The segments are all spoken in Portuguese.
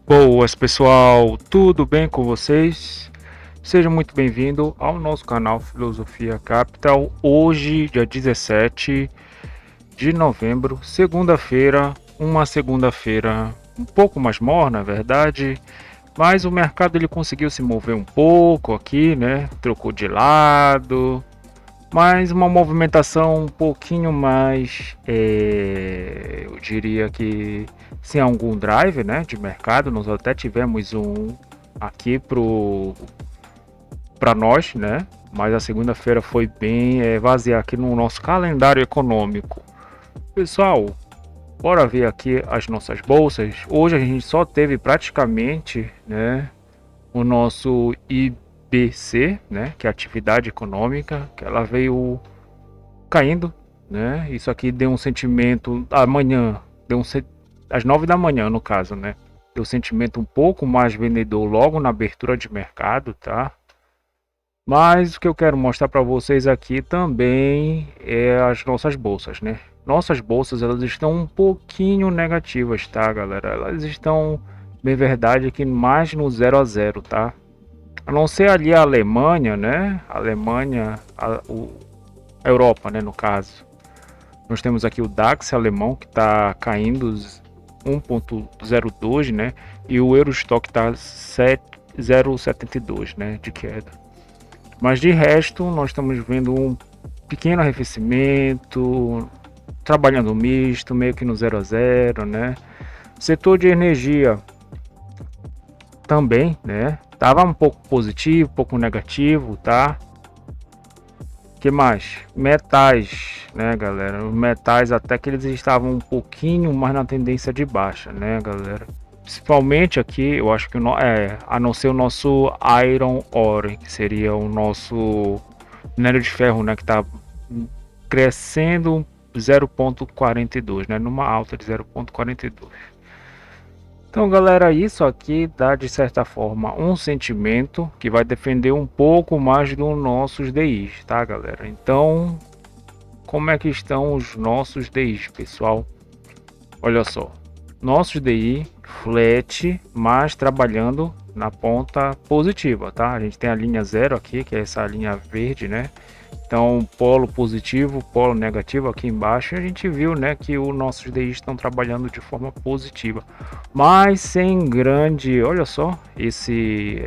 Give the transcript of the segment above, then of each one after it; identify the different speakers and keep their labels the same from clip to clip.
Speaker 1: Boas, pessoal, tudo bem com vocês? Seja muito bem-vindo ao nosso canal Filosofia Capital. Hoje, dia 17 de novembro, segunda-feira, uma segunda-feira um pouco mais morna, na verdade, mas o mercado ele conseguiu se mover um pouco aqui, né? Trocou de lado, mas uma movimentação um pouquinho mais, eu diria que sem algum drive, né, de mercado. Nós até tivemos um aqui para nós, né, mas a segunda-feira foi bem vazia aqui no nosso calendário econômico. Pessoal, bora ver aqui as nossas bolsas. Hoje a gente só teve praticamente, né, o nosso IBC, né, que é a atividade econômica, que ela veio caindo, né? Isso aqui deu um sentimento amanhã, às 9 da manhã no caso, né? Deu um sentimento um pouco mais vendedor logo na abertura de mercado, tá? Mas o que eu quero mostrar para vocês aqui também é as nossas bolsas, né? Nossas bolsas elas estão um pouquinho negativas, tá, galera? Elas estão, bem verdade, aqui mais no 0 a 0, tá? A não ser ali a Alemanha, né? A Alemanha, a Europa, né, no caso. Nós temos aqui o DAX alemão que está caindo 1,02, né? E o Eurostock está 0,72, né, de queda. Mas de resto, nós estamos vendo um pequeno arrefecimento, trabalhando misto, meio que no 0 a 0, né? Setor de energia também, né? Tava um pouco positivo, um pouco negativo, tá? Que mais? Metais, né, galera? Os metais até que eles estavam um pouquinho mais na tendência de baixa, né, galera? Principalmente aqui, eu acho que a não ser o nosso Iron Ore, que seria o nosso minério de ferro, né, que tá crescendo 0,42, né, numa alta de 0,42. Então, galera, isso aqui dá de certa forma um sentimento que vai defender um pouco mais dos nossos DIs, tá, galera? Então, como é que estão os nossos DIs, pessoal? Olha só, nossos DI flat, mas trabalhando na ponta positiva, tá? A gente tem a linha zero aqui, que é essa linha verde, né? Então, polo positivo, polo negativo aqui embaixo. A gente viu, né, que os nossos DIs estão trabalhando de forma positiva, mas sem grande, olha só, esse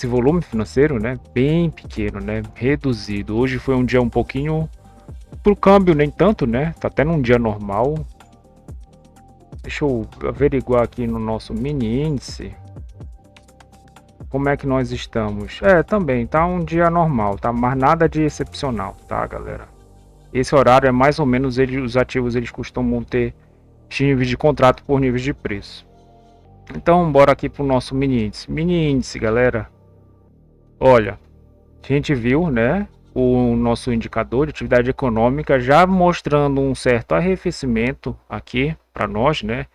Speaker 1: volume financeiro, né, bem pequeno, né, reduzido. Hoje foi um dia um pouquinho pro câmbio, nem tanto, né? Tá até num dia normal. Deixa eu averiguar aqui no nosso mini índice como é que nós estamos. Também tá um dia normal, tá? Mas nada de excepcional, tá, galera? Esse horário é mais ou menos os ativos eles costumam ter níveis de contrato por níveis de preço. Então, bora aqui pro nosso mini índice. Mini índice, galera. Olha, a gente viu, né? O nosso indicador de atividade econômica já mostrando um certo arrefecimento aqui para nós, né?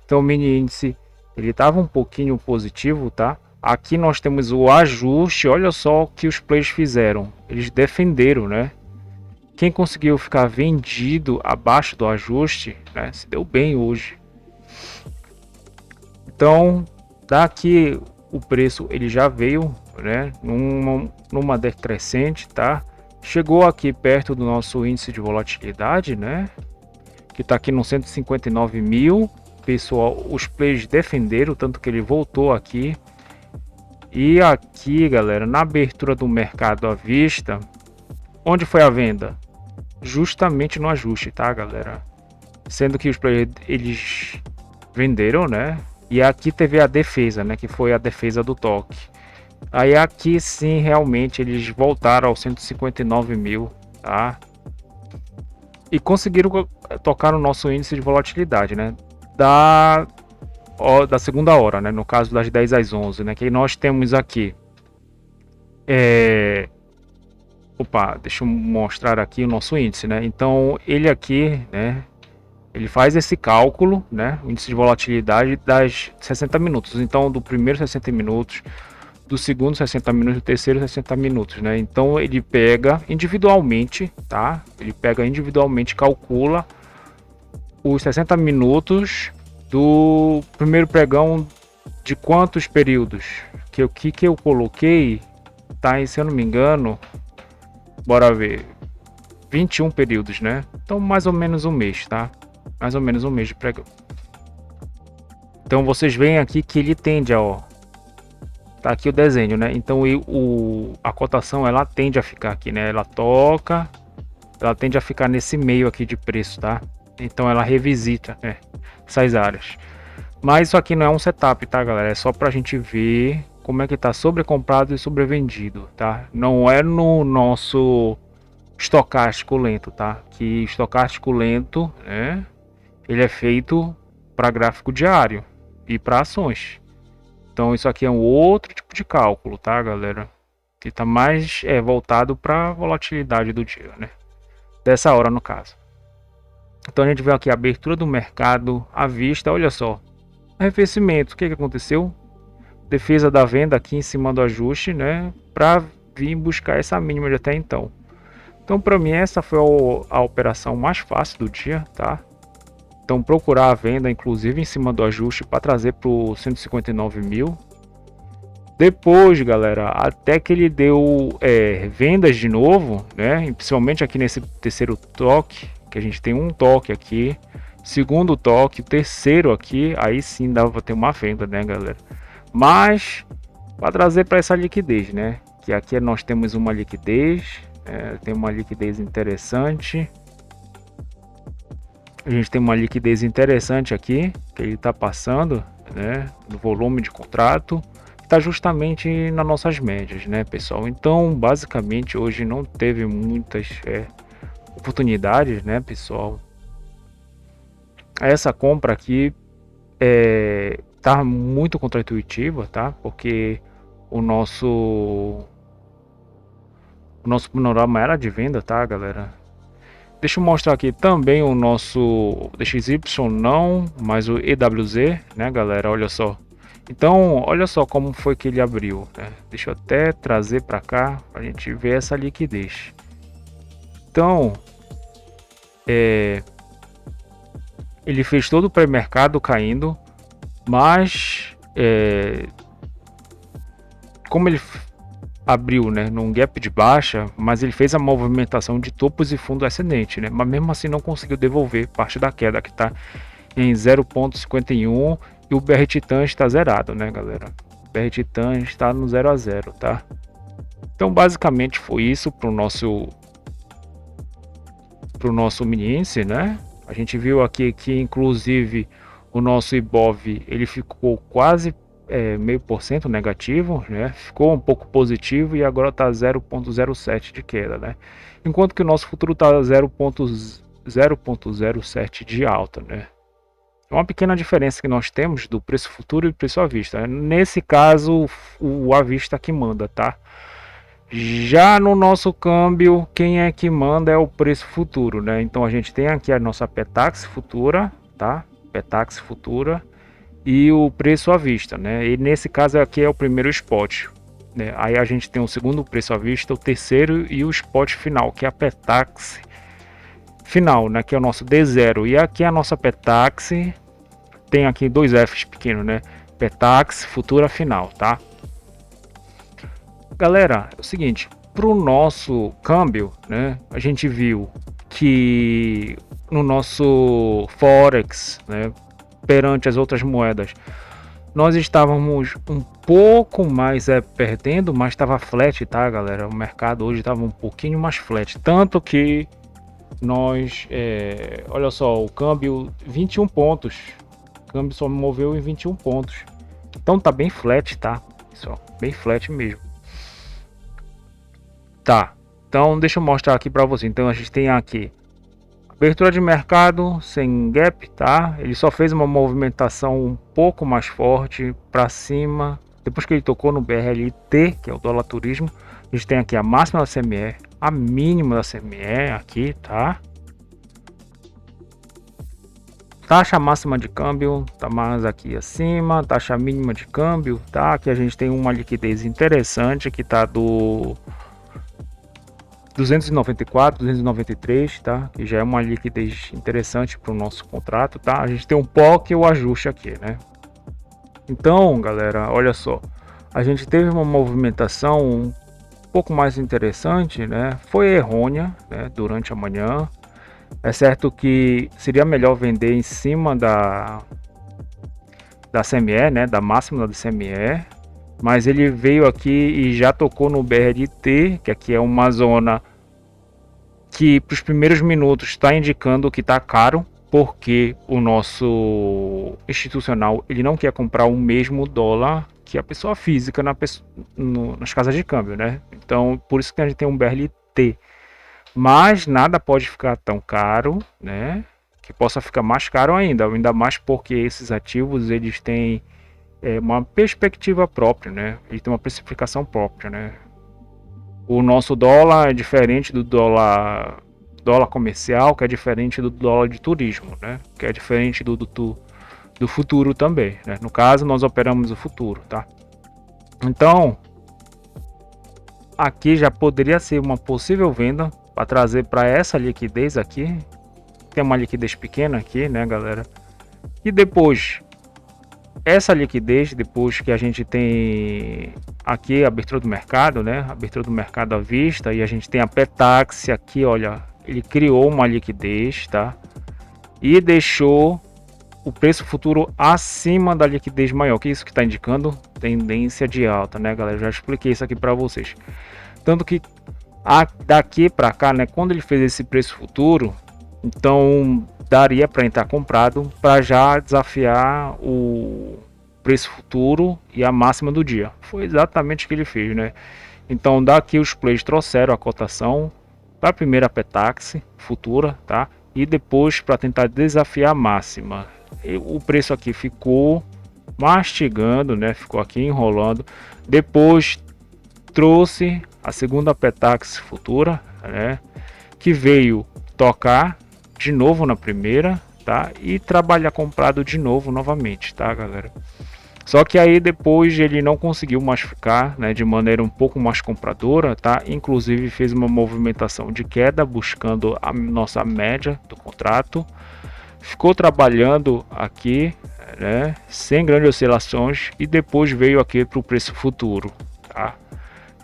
Speaker 1: Então o mini índice ele estava um pouquinho positivo, tá? Aqui nós temos o ajuste, olha só o que os players fizeram. Eles defenderam, né? Quem conseguiu ficar vendido abaixo do ajuste, né? Se deu bem hoje. Então, daqui o preço ele já veio, né? Numa decrescente, tá? Chegou aqui perto do nosso índice de volatilidade, né? Que está aqui no 159 mil. Pessoal, os players defenderam, tanto que ele voltou aqui. E aqui, galera, na abertura do mercado à vista, onde foi a venda? Justamente no ajuste, tá, galera? Sendo que os players eles venderam, né? E aqui teve a defesa, né? Que foi a defesa do toque. Aí aqui sim, realmente eles voltaram aos 159 mil, tá? E conseguiram tocar no nosso índice de volatilidade, né? Da segunda hora, né? No caso das 10 às 11, né? Que nós temos aqui. Opa, deixa eu mostrar aqui o nosso índice, né? Então ele aqui, né? Ele faz esse cálculo, né? O índice de volatilidade das 60 minutos. Então do primeiro 60 minutos, do segundo 60 minutos, do terceiro 60 minutos, né? Então ele pega individualmente, tá? Ele pega individualmente, calcula os 60 minutos do primeiro pregão de quantos períodos? Que o que eu coloquei tá, se eu não me engano, bora ver, 21 períodos, né? Então mais ou menos um mês, tá? Mais ou menos um mês de pregão. Então vocês veem aqui que ele tende a, ó, tá aqui o desenho, né? Então a cotação ela tende a ficar aqui, né? Ela tende a ficar nesse meio aqui de preço, tá? Então ela revisita, né, essas áreas. Mas isso aqui não é um setup, tá, galera? É só pra gente ver como é que tá sobrecomprado e sobrevendido, tá? Não é no nosso estocástico lento, tá? Que estocástico lento, né? Ele é feito para gráfico diário e para ações. Então isso aqui é um outro tipo de cálculo, tá, galera? Que está mais voltado para a volatilidade do dia, né? Dessa hora no caso. Então a gente vê aqui a abertura do mercado à vista, olha só. Arrefecimento, o que aconteceu? Defesa da venda aqui em cima do ajuste, né? Para vir buscar essa mínima de até então. Então para mim essa foi a operação mais fácil do dia, tá? Então procurar a venda inclusive em cima do ajuste para trazer para o 159 mil. Depois, galera, até que ele deu vendas de novo, né? Principalmente aqui nesse terceiro toque, que a gente tem um toque aqui, segundo toque, terceiro aqui, aí sim dava para ter uma venda, né, galera? Mas para trazer para essa liquidez, né? Que aqui nós temos uma liquidez, tem uma liquidez interessante. A gente tem uma liquidez interessante aqui que ele está passando, né? No volume de contrato. Está justamente nas nossas médias, né, pessoal? Então, basicamente, hoje não teve muitas oportunidades, né, pessoal? Essa compra aqui tá muito contraintuitiva, tá? Porque o nosso panorama era de venda, tá, galera? Deixa eu mostrar aqui também o nosso DXY não, mas o EWZ, né, galera? Olha só. Então, olha só como foi que ele abriu, né? Deixa eu até trazer para cá para a gente ver essa liquidez. Então, ele fez todo o pré-mercado caindo, mas como ele abriu, né, num gap de baixa, mas ele fez a movimentação de topos e fundo ascendente, né? Mas mesmo assim não conseguiu devolver parte da queda que está em 0,51. E o BR Titan está zerado, né, galera? O BR Titan está no 0 a 0, tá? Então, basicamente foi isso pro nosso mini índice, né? A gente viu aqui que, inclusive, o nosso IBOV ele ficou quase 0,5% negativo, né? Ficou um pouco positivo e agora está 0,07 de queda, né? Enquanto que o nosso futuro está 0,07 de alta, né? É uma pequena diferença que nós temos do preço futuro e preço à vista. Nesse caso, o à vista que manda, tá? Já no nosso câmbio, quem é que manda é o preço futuro, né? Então a gente tem aqui a nossa Petax futura, tá? Petax futura e o preço à vista, né? E nesse caso aqui é o primeiro spot, né? Aí a gente tem o segundo preço à vista, o terceiro e o spot final, que é a Petax final, né, que é o nosso D0. E aqui a nossa Petax tem aqui dois Fs pequenos, né? Petax futura final, tá? Galera, é o seguinte, pro nosso câmbio, né, a gente viu que no nosso Forex, né, perante as outras moedas, nós estávamos um pouco mais perdendo, mas estava flat, tá, galera? O mercado hoje estava um pouquinho mais flat, tanto que nós, olha só, o câmbio 21 pontos, o câmbio só moveu em 21 pontos, então tá bem flat, tá, pessoal, bem flat mesmo. Tá, então deixa eu mostrar aqui para você. Então a gente tem aqui abertura de mercado sem gap, tá? Ele só fez uma movimentação um pouco mais forte para cima depois que ele tocou no BRLT, que é o dólar turismo. A gente tem aqui a máxima da CME, a mínima da CME aqui, tá? Taxa máxima de câmbio tá mais aqui acima, taxa mínima de câmbio, tá? Aqui a gente tem uma liquidez interessante que tá do 294, 293, tá? Que já é uma liquidez interessante para o nosso contrato, tá? A gente tem um POC e o ajuste aqui, né? Então, galera, olha só, a gente teve uma movimentação um pouco mais interessante, né? Foi errônea, né? Durante a manhã. É certo que seria melhor vender em cima da CME, né? Da máxima da CME, mas ele veio aqui e já tocou no BRT, que aqui é uma zona que para os primeiros minutos está indicando que está caro, porque o nosso institucional ele não quer comprar o mesmo dólar que a pessoa física nas casas de câmbio, né? Então por isso que a gente tem um BRT, mas nada pode ficar tão caro, né? Que possa ficar mais caro ainda mais porque esses ativos eles têm uma perspectiva própria, né? Ele tem uma precificação própria, né? O nosso dólar é diferente do dólar comercial, que é diferente do dólar de turismo, né? Que é diferente do futuro também, né? No caso, nós operamos o futuro, tá? Então, aqui já poderia ser uma possível venda para trazer para essa liquidez aqui. Tem uma liquidez pequena aqui, né, galera? E depois essa liquidez, depois que a gente tem aqui a abertura do mercado, né? Abertura do mercado à vista, e a gente tem a Petax aqui, olha, ele criou uma liquidez, tá? E deixou o preço futuro acima da liquidez maior. Que isso que está indicando? Tendência de alta, né, galera? Já expliquei isso aqui para vocês. Tanto que daqui para cá, né, quando ele fez esse preço futuro, então daria para entrar comprado para já desafiar o preço futuro e a máxima do dia. Foi exatamente o que ele fez, né? Então daqui os players trouxeram a cotação para a primeira Petax futura, tá? E depois para tentar desafiar a máxima. E o preço aqui ficou mastigando, né? Ficou aqui enrolando. Depois trouxe a segunda Petax futura, né? Que veio tocar de novo na primeira, tá? E trabalhar comprado de novo novamente, tá, galera? Só que aí depois ele não conseguiu mais ficar, né, de maneira um pouco mais compradora, tá? Inclusive fez uma movimentação de queda buscando a nossa média do contrato. Ficou trabalhando aqui, né, sem grandes oscilações e depois veio aqui para o preço futuro, tá?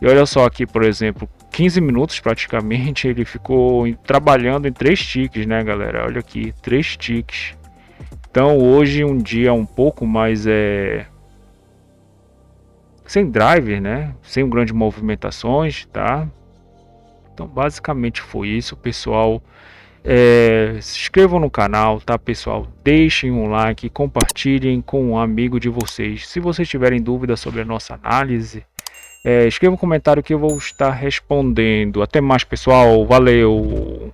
Speaker 1: E olha só aqui, por exemplo, 15 minutos praticamente ele ficou trabalhando em 3 ticks, né, galera? Olha aqui, 3 ticks. Então hoje um dia um pouco mais sem driver, né? Sem grandes movimentações, tá? Então basicamente foi isso, pessoal. Se inscrevam no canal, tá, pessoal? Deixem um like, compartilhem com um amigo de vocês. Se vocês tiverem dúvidas sobre a nossa análise, escreva um comentário que eu vou estar respondendo. Até mais, pessoal. Valeu!